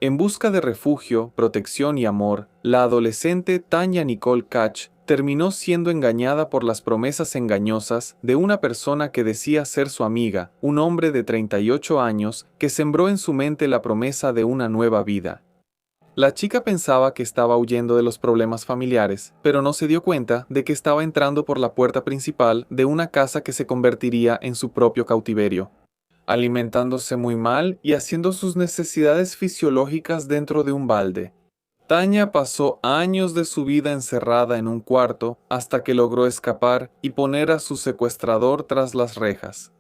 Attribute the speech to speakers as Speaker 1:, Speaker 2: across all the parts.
Speaker 1: En busca de refugio, protección y amor, la adolescente Tanya Nicole Catch terminó siendo engañada por las promesas engañosas de una persona que decía ser su amiga, un hombre de 38 años que sembró en su mente la promesa de una nueva vida. La chica pensaba que estaba huyendo de los problemas familiares, pero no se dio cuenta de que estaba entrando por la puerta principal de una casa que se convertiría en su propio cautiverio, alimentándose muy mal y haciendo sus necesidades fisiológicas dentro de un balde. Tanya pasó años de su vida encerrada en un cuarto hasta que logró escapar y poner a su secuestrador tras las rejas.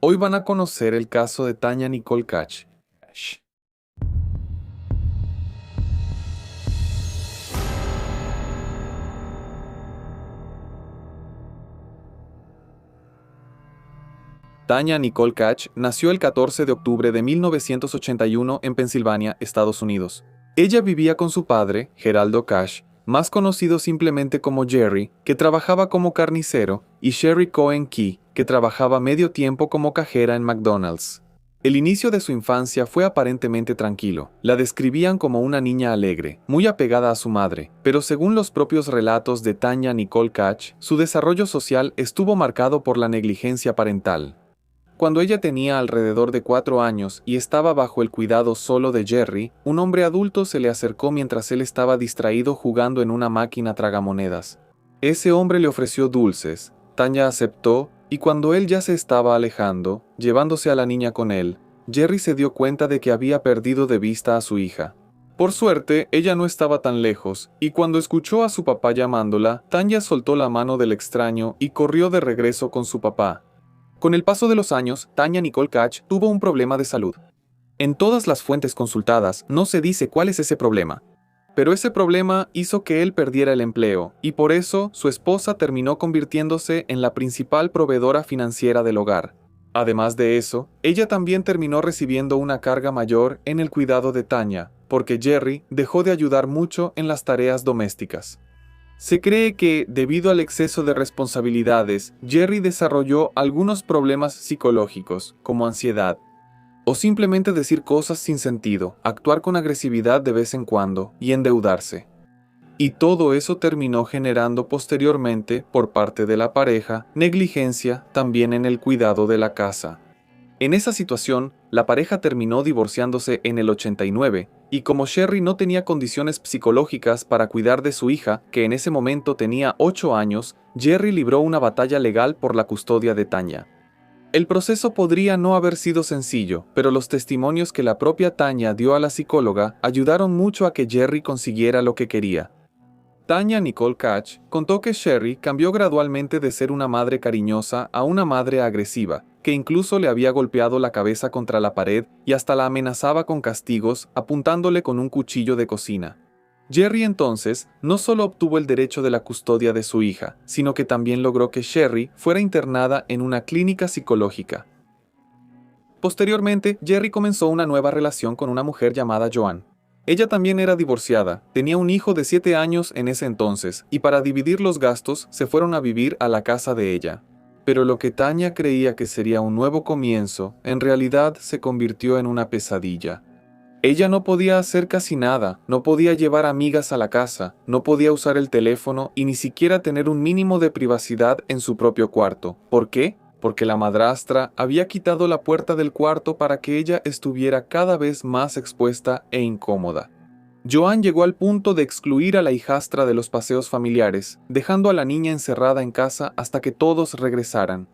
Speaker 1: Hoy van a conocer el caso de Tanya Nicole Catch. Tanya Nicole Catch nació el 14 de octubre de 1981 en Pensilvania, Estados Unidos. Ella vivía con su padre, Geraldo Cash, más conocido simplemente como Jerry, que trabajaba como carnicero, y Sherry Cohen Key, que trabajaba medio tiempo como cajera en McDonald's. El inicio de su infancia fue aparentemente tranquilo. La describían como una niña alegre, muy apegada a su madre, pero según los propios relatos de Tanya Nicole Catch, su desarrollo social estuvo marcado por la negligencia parental. Cuando ella tenía alrededor de 4 años y estaba bajo el cuidado solo de Jerry, un hombre adulto se le acercó mientras él estaba distraído jugando en una máquina tragamonedas. Ese hombre le ofreció dulces. Tanya aceptó y cuando él ya se estaba alejando, llevándose a la niña con él, Jerry se dio cuenta de que había perdido de vista a su hija. Por suerte, ella no estaba tan lejos, y cuando escuchó a su papá llamándola, Tanya soltó la mano del extraño y corrió de regreso con su papá. Con el paso de los años, Tanya Nicole Catch tuvo un problema de salud. En todas las fuentes consultadas no se dice cuál es ese problema, pero ese problema hizo que él perdiera el empleo, y por eso su esposa terminó convirtiéndose en la principal proveedora financiera del hogar. Además de eso, ella también terminó recibiendo una carga mayor en el cuidado de Tanya, porque Jerry dejó de ayudar mucho en las tareas domésticas. Se cree que, debido al exceso de responsabilidades, Jerry desarrolló algunos problemas psicológicos, como ansiedad, o simplemente decir cosas sin sentido, actuar con agresividad de vez en cuando y endeudarse. Y todo eso terminó generando posteriormente, por parte de la pareja, negligencia también en el cuidado de la casa. En esa situación, la pareja terminó divorciándose en el 89, y como Sherry no tenía condiciones psicológicas para cuidar de su hija, que en ese momento tenía 8 años, Jerry libró una batalla legal por la custodia de Tanya. El proceso podría no haber sido sencillo, pero los testimonios que la propia Tanya dio a la psicóloga ayudaron mucho a que Jerry consiguiera lo que quería. Tanya Nicole Catch contó que Sherry cambió gradualmente de ser una madre cariñosa a una madre agresiva, que incluso le había golpeado la cabeza contra la pared y hasta la amenazaba con castigos apuntándole con un cuchillo de cocina. Jerry entonces no solo obtuvo el derecho de la custodia de su hija, sino que también logró que Sherry fuera internada en una clínica psicológica. Posteriormente, Jerry comenzó una nueva relación con una mujer llamada Joan. Ella también era divorciada, tenía un hijo de 7 años en ese entonces, y para dividir los gastos se fueron a vivir a la casa de ella. Pero lo que Tanya creía que sería un nuevo comienzo, en realidad se convirtió en una pesadilla. Ella no podía hacer casi nada, no podía llevar amigas a la casa, no podía usar el teléfono y ni siquiera tener un mínimo de privacidad en su propio cuarto. ¿Por qué? Porque la madrastra había quitado la puerta del cuarto para que ella estuviera cada vez más expuesta e incómoda. Joan llegó al punto de excluir a la hijastra de los paseos familiares, dejando a la niña encerrada en casa hasta que todos regresaran.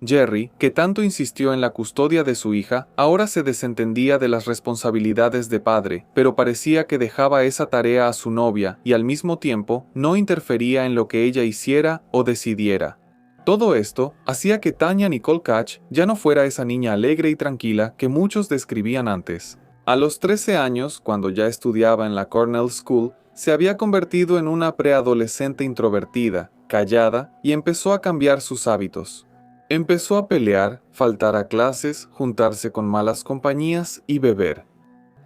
Speaker 1: Jerry, que tanto insistió en la custodia de su hija, ahora se desentendía de las responsabilidades de padre, pero parecía que dejaba esa tarea a su novia y al mismo tiempo no interfería en lo que ella hiciera o decidiera. Todo esto hacía que Tanya Nicole Catch ya no fuera esa niña alegre y tranquila que muchos describían antes. A los 13 años, cuando ya estudiaba en la Cornell School, se había convertido en una preadolescente introvertida, callada, y empezó a cambiar sus hábitos. Empezó a pelear, faltar a clases, juntarse con malas compañías y beber.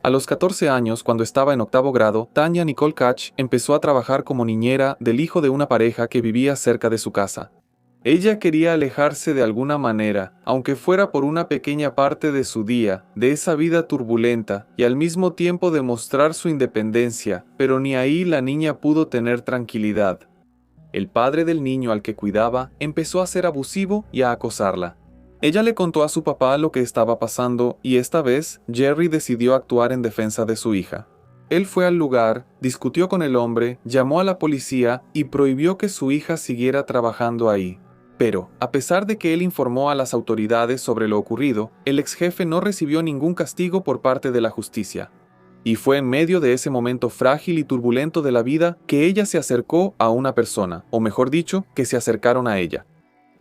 Speaker 1: A los 14 años, cuando estaba en 8º grado, Tanya Nicole Catch empezó a trabajar como niñera del hijo de una pareja que vivía cerca de su casa. Ella quería alejarse de alguna manera, aunque fuera por una pequeña parte de su día, de esa vida turbulenta, y al mismo tiempo demostrar su independencia, pero ni ahí la niña pudo tener tranquilidad. El padre del niño al que cuidaba empezó a ser abusivo y a acosarla. Ella le contó a su papá lo que estaba pasando y esta vez Jerry decidió actuar en defensa de su hija. Él fue al lugar, discutió con el hombre, llamó a la policía y prohibió que su hija siguiera trabajando ahí. Pero, a pesar de que él informó a las autoridades sobre lo ocurrido, el ex jefe no recibió ningún castigo por parte de la justicia. Y fue en medio de ese momento frágil y turbulento de la vida que ella se acercó a una persona, o mejor dicho, que se acercaron a ella.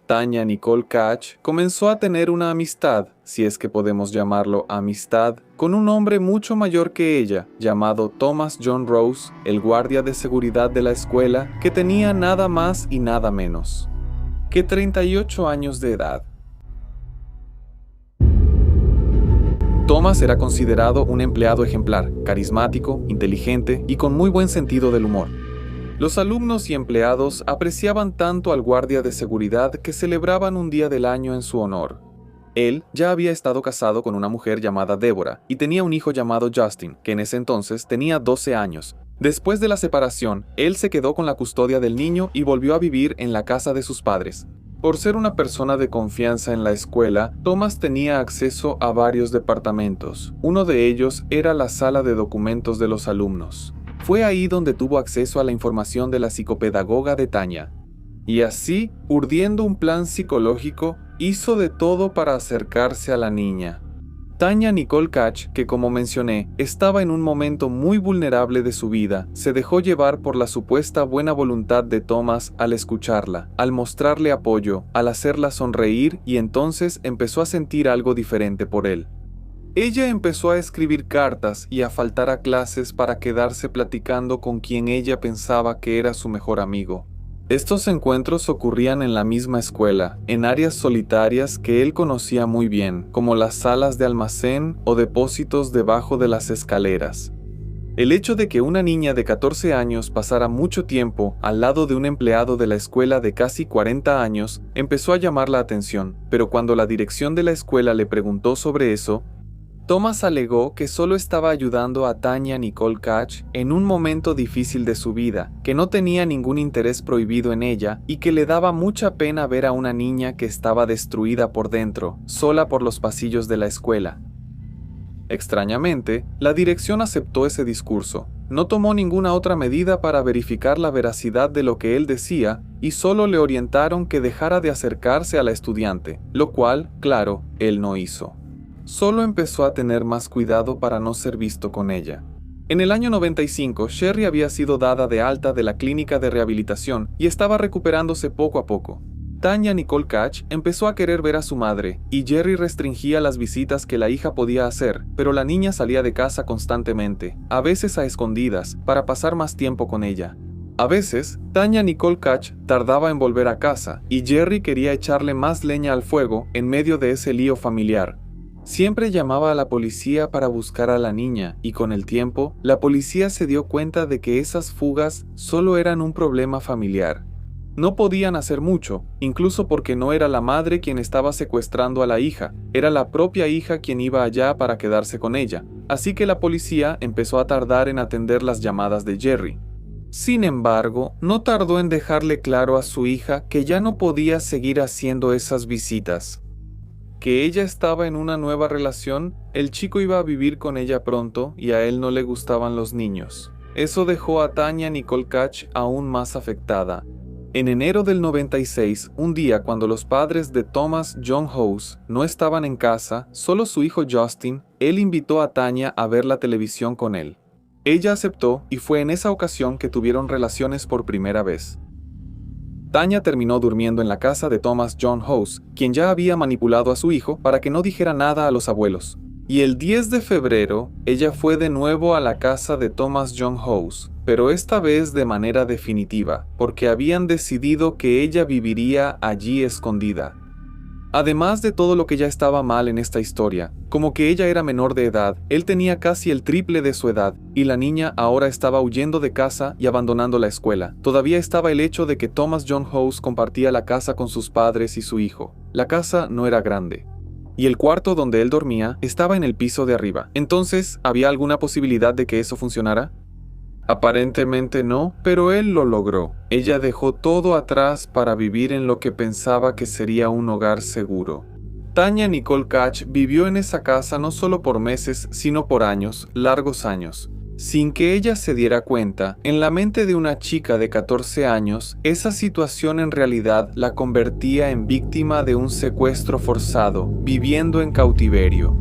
Speaker 1: Tanya Nicole Catch comenzó a tener una amistad, si es que podemos llamarlo amistad, con un hombre mucho mayor que ella, llamado Thomas John Rose, el guardia de seguridad de la escuela, que tenía nada más y nada menos que 38 años de edad. Thomas era considerado un empleado ejemplar, carismático, inteligente y con muy buen sentido del humor. Los alumnos y empleados apreciaban tanto al guardia de seguridad que celebraban un día del año en su honor. Él ya había estado casado con una mujer llamada Deborah y tenía un hijo llamado Justin, que en ese entonces tenía 12 años. Después de la separación, él se quedó con la custodia del niño y volvió a vivir en la casa de sus padres. Por ser una persona de confianza en la escuela, Thomas tenía acceso a varios departamentos. Uno de ellos era la sala de documentos de los alumnos. Fue ahí donde tuvo acceso a la información de la psicopedagoga de Tanya. Y así, urdiendo un plan psicológico, hizo de todo para acercarse a la niña. Tanya Nicole Catch, que como mencioné, estaba en un momento muy vulnerable de su vida, se dejó llevar por la supuesta buena voluntad de Thomas al escucharla, al mostrarle apoyo, al hacerla sonreír y entonces empezó a sentir algo diferente por él. Ella empezó a escribir cartas y a faltar a clases para quedarse platicando con quien ella pensaba que era su mejor amigo. Estos encuentros ocurrían en la misma escuela, en áreas solitarias que él conocía muy bien, como las salas de almacén o depósitos debajo de las escaleras. El hecho de que una niña de 14 años pasara mucho tiempo al lado de un empleado de la escuela de casi 40 años empezó a llamar la atención, pero cuando la dirección de la escuela le preguntó sobre eso, Thomas alegó que solo estaba ayudando a Tanya Nicole Catch en un momento difícil de su vida, que no tenía ningún interés prohibido en ella y que le daba mucha pena ver a una niña que estaba destruida por dentro, sola por los pasillos de la escuela. Extrañamente, la dirección aceptó ese discurso, no tomó ninguna otra medida para verificar la veracidad de lo que él decía y solo le orientaron que dejara de acercarse a la estudiante, lo cual, claro, él no hizo. Solo empezó a tener más cuidado para no ser visto con ella. En el año 95, Sherry había sido dada de alta de la clínica de rehabilitación y estaba recuperándose poco a poco. Tanya Nicole Catch empezó a querer ver a su madre y Jerry restringía las visitas que la hija podía hacer, pero la niña salía de casa constantemente, a veces a escondidas, para pasar más tiempo con ella. A veces, Tanya Nicole Catch tardaba en volver a casa y Jerry quería echarle más leña al fuego en medio de ese lío familiar. Siempre llamaba a la policía para buscar a la niña y con el tiempo, la policía se dio cuenta de que esas fugas solo eran un problema familiar. No podían hacer mucho, incluso porque no era la madre quien estaba secuestrando a la hija, era la propia hija quien iba allá para quedarse con ella, así que la policía empezó a tardar en atender las llamadas de Jerry. Sin embargo, no tardó en dejarle claro a su hija que ya no podía seguir haciendo esas visitas. Que ella estaba en una nueva relación, el chico iba a vivir con ella pronto y a él no le gustaban los niños. Eso dejó a Tanya Nicole Catch aún más afectada. En enero del 96, un día cuando los padres de Thomas John House no estaban en casa, solo su hijo Justin, él invitó a Tanya a ver la televisión con él. Ella aceptó y fue en esa ocasión que tuvieron relaciones por primera vez. Tanya terminó durmiendo en la casa de Thomas John House, quien ya había manipulado a su hijo para que no dijera nada a los abuelos. Y el 10 de febrero, ella fue de nuevo a la casa de Thomas John House, pero esta vez de manera definitiva, porque habían decidido que ella viviría allí escondida. Además de todo lo que ya estaba mal en esta historia, como que ella era menor de edad, él tenía casi el triple de su edad, y la niña ahora estaba huyendo de casa y abandonando la escuela. Todavía estaba el hecho de que Thomas John House compartía la casa con sus padres y su hijo. La casa no era grande, y el cuarto donde él dormía estaba en el piso de arriba. Entonces, ¿había alguna posibilidad de que eso funcionara? Aparentemente no, pero él lo logró. Ella dejó todo atrás para vivir en lo que pensaba que sería un hogar seguro. Tanya Nicole Cash vivió en esa casa no solo por meses, sino por años, largos años. Sin que ella se diera cuenta, en la mente de una chica de 14 años, esa situación en realidad la convertía en víctima de un secuestro forzado, viviendo en cautiverio.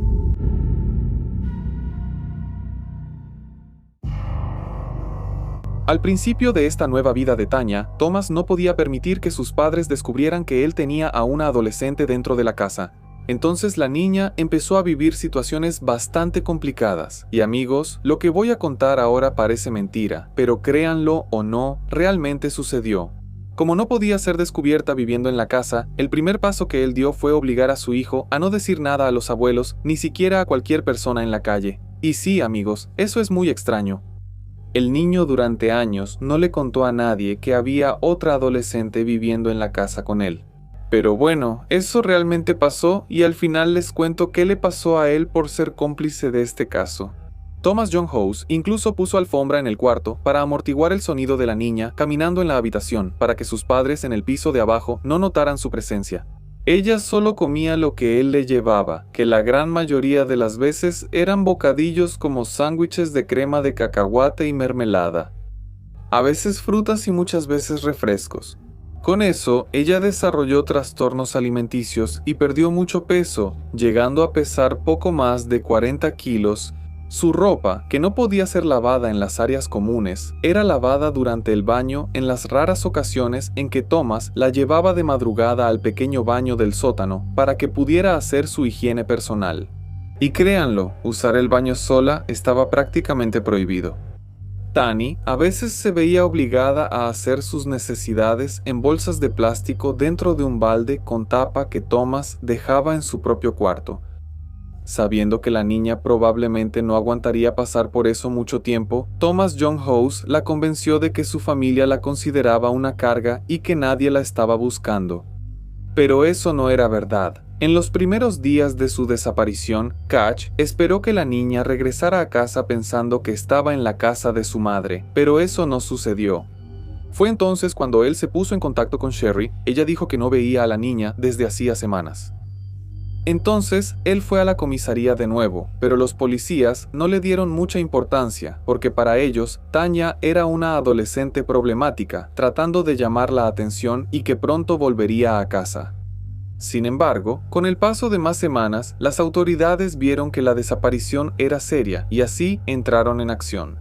Speaker 1: Al principio de esta nueva vida de Tanya, Thomas no podía permitir que sus padres descubrieran que él tenía a una adolescente dentro de la casa. Entonces la niña empezó a vivir situaciones bastante complicadas. Y amigos, lo que voy a contar ahora parece mentira, pero créanlo o no, realmente sucedió. Como no podía ser descubierta viviendo en la casa, el primer paso que él dio fue obligar a su hijo a no decir nada a los abuelos, ni siquiera a cualquier persona en la calle. Y sí, amigos, eso es muy extraño. El niño durante años no le contó a nadie que había otra adolescente viviendo en la casa con él. Pero bueno, eso realmente pasó y al final les cuento qué le pasó a él por ser cómplice de este caso. Thomas John House incluso puso alfombra en el cuarto para amortiguar el sonido de la niña caminando en la habitación para que sus padres en el piso de abajo no notaran su presencia. Ella solo comía lo que él le llevaba, que la gran mayoría de las veces eran bocadillos como sándwiches de crema de cacahuate y mermelada. A veces frutas y muchas veces refrescos. Con eso, ella desarrolló trastornos alimenticios y perdió mucho peso, llegando a pesar poco más de 40 kilos. Su ropa, que no podía ser lavada en las áreas comunes, era lavada durante el baño en las raras ocasiones en que Thomas la llevaba de madrugada al pequeño baño del sótano para que pudiera hacer su higiene personal. Y créanlo, usar el baño sola estaba prácticamente prohibido. Tani a veces se veía obligada a hacer sus necesidades en bolsas de plástico dentro de un balde con tapa que Thomas dejaba en su propio cuarto. Sabiendo que la niña probablemente no aguantaría pasar por eso mucho tiempo, Thomas John House la convenció de que su familia la consideraba una carga y que nadie la estaba buscando. Pero eso no era verdad. En los primeros días de su desaparición, Cash esperó que la niña regresara a casa pensando que estaba en la casa de su madre, pero eso no sucedió. Fue entonces cuando él se puso en contacto con Sherry. Ella dijo que no veía a la niña desde hacía semanas. Entonces, él fue a la comisaría de nuevo, pero los policías no le dieron mucha importancia, porque para ellos, Tanya era una adolescente problemática, tratando de llamar la atención y que pronto volvería a casa. Sin embargo, con el paso de más semanas, las autoridades vieron que la desaparición era seria y así entraron en acción.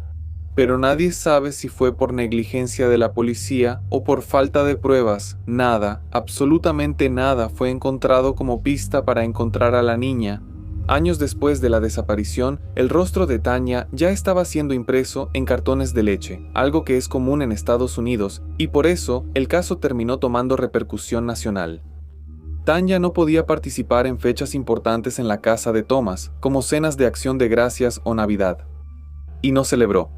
Speaker 1: Pero nadie sabe si fue por negligencia de la policía o por falta de pruebas. Nada, absolutamente nada fue encontrado como pista para encontrar a la niña. Años después de la desaparición, el rostro de Tanya ya estaba siendo impreso en cartones de leche, algo que es común en Estados Unidos, y por eso el caso terminó tomando repercusión nacional. Tanya no podía participar en fechas importantes en la casa de Thomas, como cenas de acción de gracias o Navidad. Y no celebró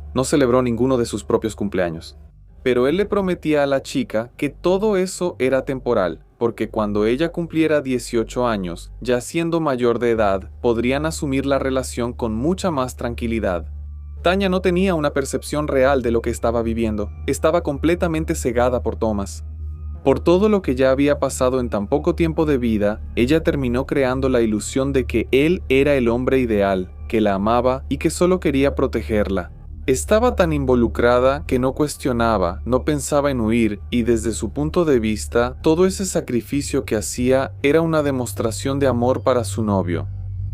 Speaker 1: ninguno de sus propios cumpleaños. Pero él le prometía a la chica que todo eso era temporal, porque cuando ella cumpliera 18 años, ya siendo mayor de edad, podrían asumir la relación con mucha más tranquilidad. Tanya no tenía una percepción real de lo que estaba viviendo, estaba completamente cegada por Thomas. Por todo lo que ya había pasado en tan poco tiempo de vida, ella terminó creando la ilusión de que él era el hombre ideal, que la amaba y que solo quería protegerla. Estaba tan involucrada que no cuestionaba, no pensaba en huir y desde su punto de vista, todo ese sacrificio que hacía era una demostración de amor para su novio.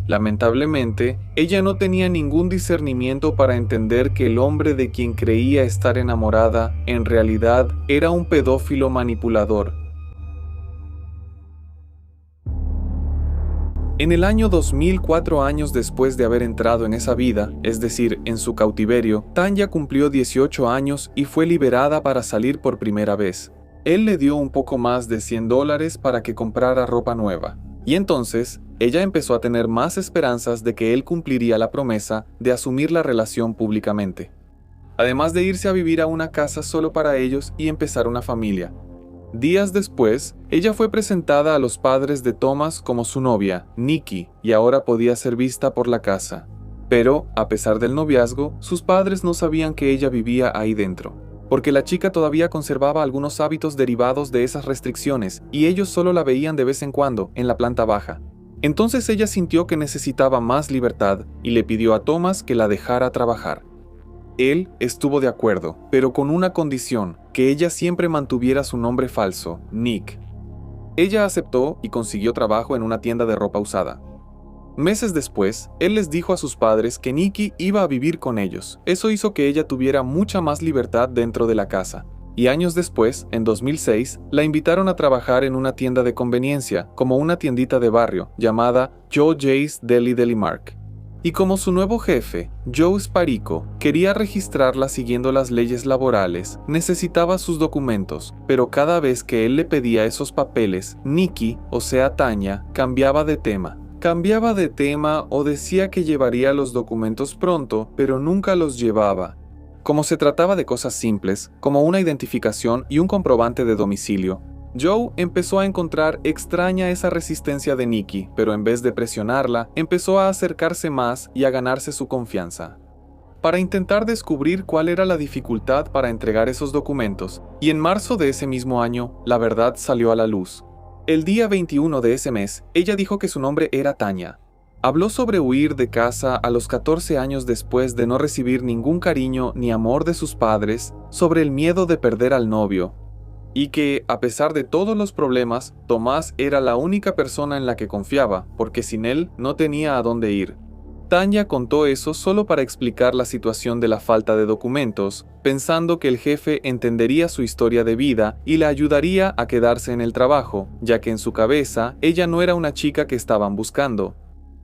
Speaker 1: Lamentablemente, ella no tenía ningún discernimiento para entender que el hombre de quien creía estar enamorada, en realidad, era un pedófilo manipulador. En el año 2000, 4 años después de haber entrado en esa vida, es decir, en su cautiverio, Tanya cumplió 18 años y fue liberada para salir por primera vez. Él le dio un poco más de $100 para que comprara ropa nueva. Y entonces, ella empezó a tener más esperanzas de que él cumpliría la promesa de asumir la relación públicamente, además de irse a vivir a una casa solo para ellos y empezar una familia. Días después, ella fue presentada a los padres de Thomas como su novia, Nikki, y ahora podía ser vista por la casa. Pero, a pesar del noviazgo, sus padres no sabían que ella vivía ahí dentro, porque la chica todavía conservaba algunos hábitos derivados de esas restricciones y ellos solo la veían de vez en cuando en la planta baja. Entonces ella sintió que necesitaba más libertad y le pidió a Thomas que la dejara trabajar. Él estuvo de acuerdo, pero con una condición, que ella siempre mantuviera su nombre falso, Nick. Ella aceptó y consiguió trabajo en una tienda de ropa usada. Meses después, él les dijo a sus padres que Nikki iba a vivir con ellos. Eso hizo que ella tuviera mucha más libertad dentro de la casa. Y años después, en 2006, la invitaron a trabajar en una tienda de conveniencia, como una tiendita de barrio, llamada Joe J's Deli Mark. Y como su nuevo jefe, Joe Sparico, quería registrarla siguiendo las leyes laborales, necesitaba sus documentos, pero cada vez que él le pedía esos papeles, Nikki, o sea Tanya, cambiaba de tema. Cambiaba de tema o decía que llevaría los documentos pronto, pero nunca los llevaba. Como se trataba de cosas simples, como una identificación y un comprobante de domicilio, Joe empezó a encontrar extraña esa resistencia de Nikki, pero en vez de presionarla, empezó a acercarse más y a ganarse su confianza, para intentar descubrir cuál era la dificultad para entregar esos documentos, y en marzo de ese mismo año, la verdad salió a la luz. El día 21 de ese mes, ella dijo que su nombre era Tanya. Habló sobre huir de casa a los 14 años después de no recibir ningún cariño ni amor de sus padres, sobre el miedo de perder al novio, y que, a pesar de todos los problemas, Tomás era la única persona en la que confiaba, porque sin él no tenía a dónde ir. Tanya contó eso solo para explicar la situación de la falta de documentos, pensando que el jefe entendería su historia de vida y la ayudaría a quedarse en el trabajo, ya que en su cabeza ella no era una chica que estaban buscando,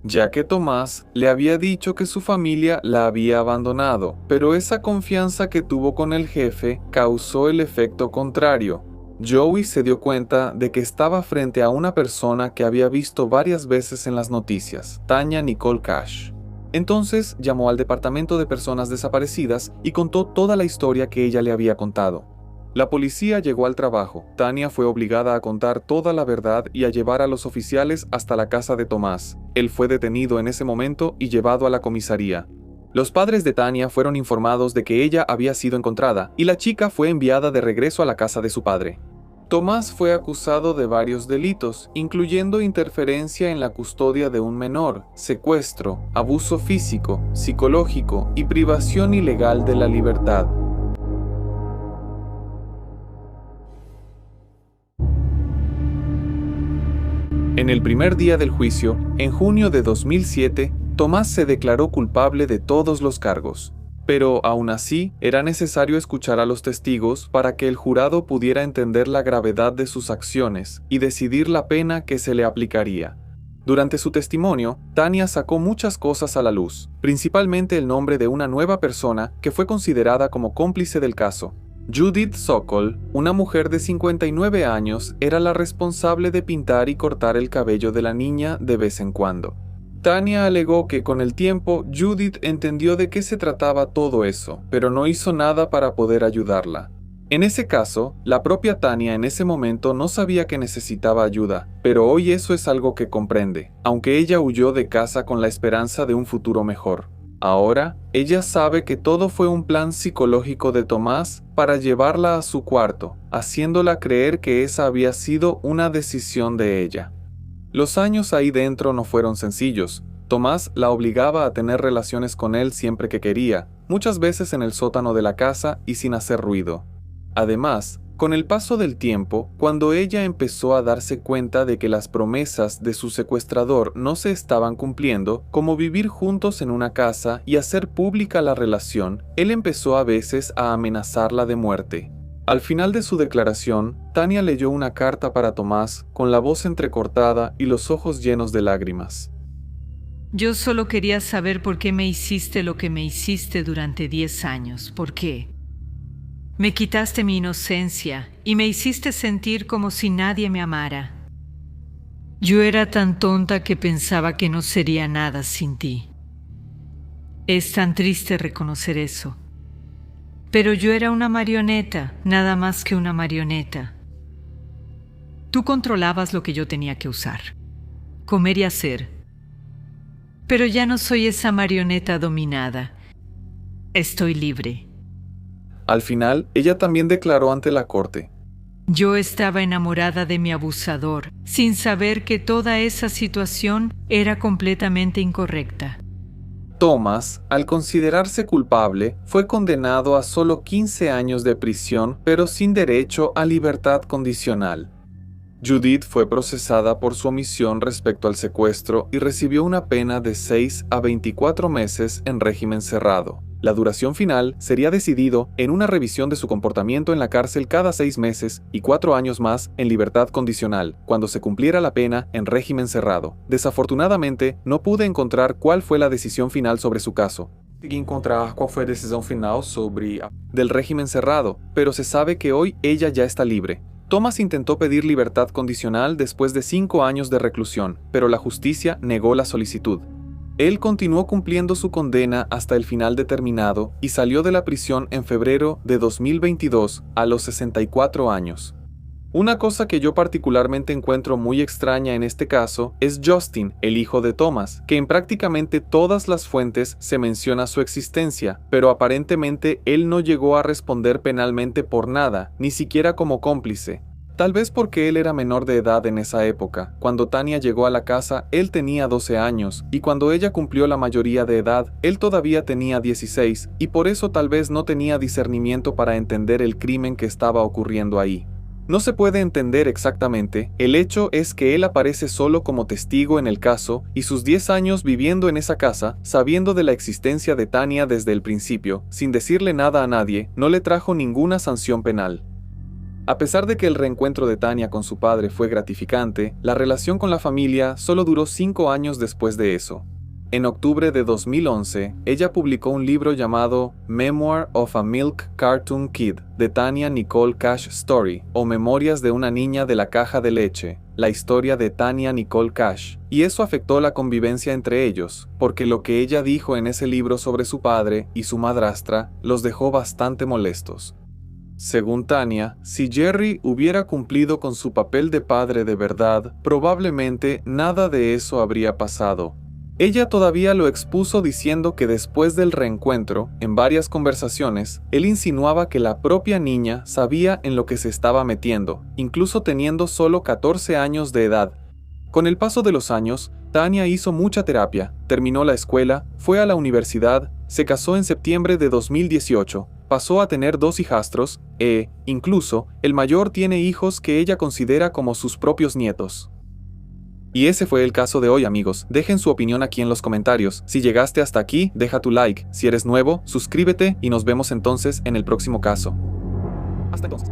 Speaker 1: ya que Tomás le había dicho que su familia la había abandonado, pero esa confianza que tuvo con el jefe causó el efecto contrario. Joey se dio cuenta de que estaba frente a una persona que había visto varias veces en las noticias, Tanya Nicole Cash. Entonces llamó al departamento de personas desaparecidas y contó toda la historia que ella le había contado. La policía llegó al trabajo. Tanya fue obligada a contar toda la verdad y a llevar a los oficiales hasta la casa de Tomás. Él fue detenido en ese momento y llevado a la comisaría. Los padres de Tanya fueron informados de que ella había sido encontrada y la chica fue enviada de regreso a la casa de su padre. Tomás fue acusado de varios delitos, incluyendo interferencia en la custodia de un menor, secuestro, abuso físico, psicológico y privación ilegal de la libertad. En el primer día del juicio, en junio de 2007, Tomás se declaró culpable de todos los cargos. Pero aún así, era necesario escuchar a los testigos para que el jurado pudiera entender la gravedad de sus acciones y decidir la pena que se le aplicaría. Durante su testimonio, Tanya sacó muchas cosas a la luz, principalmente el nombre de una nueva persona que fue considerada como cómplice del caso. Judith Sokol, una mujer de 59 años, era la responsable de pintar y cortar el cabello de la niña de vez en cuando. Tanya alegó que con el tiempo Judith entendió de qué se trataba todo eso, pero no hizo nada para poder ayudarla. En ese caso, la propia Tanya en ese momento no sabía que necesitaba ayuda, pero hoy eso es algo que comprende, aunque ella huyó de casa con la esperanza de un futuro mejor. Ahora, ella sabe que todo fue un plan psicológico de Tomás para llevarla a su cuarto, haciéndola creer que esa había sido una decisión de ella. Los años ahí dentro no fueron sencillos. Tomás la obligaba a tener relaciones con él siempre que quería, muchas veces en el sótano de la casa y sin hacer ruido. Además, con el paso del tiempo, cuando ella empezó a darse cuenta de que las promesas de su secuestrador no se estaban cumpliendo, como vivir juntos en una casa y hacer pública la relación, él empezó a veces a amenazarla de muerte. Al final de su declaración, Tanya leyó una carta para Tomás con la voz entrecortada y los ojos llenos de lágrimas.
Speaker 2: Yo solo quería saber por qué me hiciste lo que me hiciste durante 10 años. ¿Por qué? Me quitaste mi inocencia y me hiciste sentir como si nadie me amara. Yo era tan tonta que pensaba que no sería nada sin ti. Es tan triste reconocer eso. Pero yo era una marioneta, nada más que una marioneta. Tú controlabas lo que yo tenía que usar, comer y hacer. Pero ya no soy esa marioneta dominada. Estoy libre.
Speaker 1: Al final, ella también declaró ante la corte:
Speaker 2: Yo estaba enamorada de mi abusador, sin saber que toda esa situación era completamente incorrecta.
Speaker 1: Thomas, al considerarse culpable, fue condenado a solo 15 años de prisión, pero sin derecho a libertad condicional. Judith fue procesada por su omisión respecto al secuestro y recibió una pena de 6 a 24 meses en régimen cerrado. La duración final sería decidido en una revisión de su comportamiento en la cárcel cada 6 meses y 4 años más en libertad condicional, cuando se cumpliera la pena en régimen cerrado. Desafortunadamente, no pude encontrar cuál fue la decisión final sobre su caso. Consegui encontrar cuál fue la decisión final sobre del régimen cerrado, pero se sabe que hoy ella ya está libre. Thomas intentó pedir libertad condicional después de 5 años de reclusión, pero la justicia negó la solicitud. Él continuó cumpliendo su condena hasta el final determinado y salió de la prisión en febrero de 2022 a los 64 años. Una cosa que yo particularmente encuentro muy extraña en este caso es Justin, el hijo de Thomas, que en prácticamente todas las fuentes se menciona su existencia, pero aparentemente él no llegó a responder penalmente por nada, ni siquiera como cómplice. Tal vez porque él era menor de edad en esa época. Cuando Tanya llegó a la casa, él tenía 12 años, y cuando ella cumplió la mayoría de edad, él todavía tenía 16, y por eso tal vez no tenía discernimiento para entender el crimen que estaba ocurriendo ahí. No se puede entender exactamente, el hecho es que él aparece solo como testigo en el caso, y sus 10 años viviendo en esa casa, sabiendo de la existencia de Tanya desde el principio, sin decirle nada a nadie, no le trajo ninguna sanción penal. A pesar de que el reencuentro de Tanya con su padre fue gratificante, la relación con la familia solo duró 5 años después de eso. En octubre de 2011, ella publicó un libro llamado Memoir of a Milk Cartoon Kid, de Tanya Nicole Cash Story, o Memorias de una niña de la caja de leche, la historia de Tanya Nicole Cash, y eso afectó la convivencia entre ellos, porque lo que ella dijo en ese libro sobre su padre y su madrastra los dejó bastante molestos. Según Tanya, si Jerry hubiera cumplido con su papel de padre de verdad, probablemente nada de eso habría pasado. Ella todavía lo expuso diciendo que después del reencuentro, en varias conversaciones, él insinuaba que la propia niña sabía en lo que se estaba metiendo, incluso teniendo solo 14 años de edad. Con el paso de los años, Tanya hizo mucha terapia, terminó la escuela, fue a la universidad, se casó en septiembre de 2018, pasó a tener 2 hijastros, incluso, el mayor tiene hijos que ella considera como sus propios nietos. Y ese fue el caso de hoy, amigos. Dejen su opinión aquí en los comentarios. Si llegaste hasta aquí, deja tu like. Si eres nuevo, suscríbete y nos vemos entonces en el próximo caso. Hasta entonces.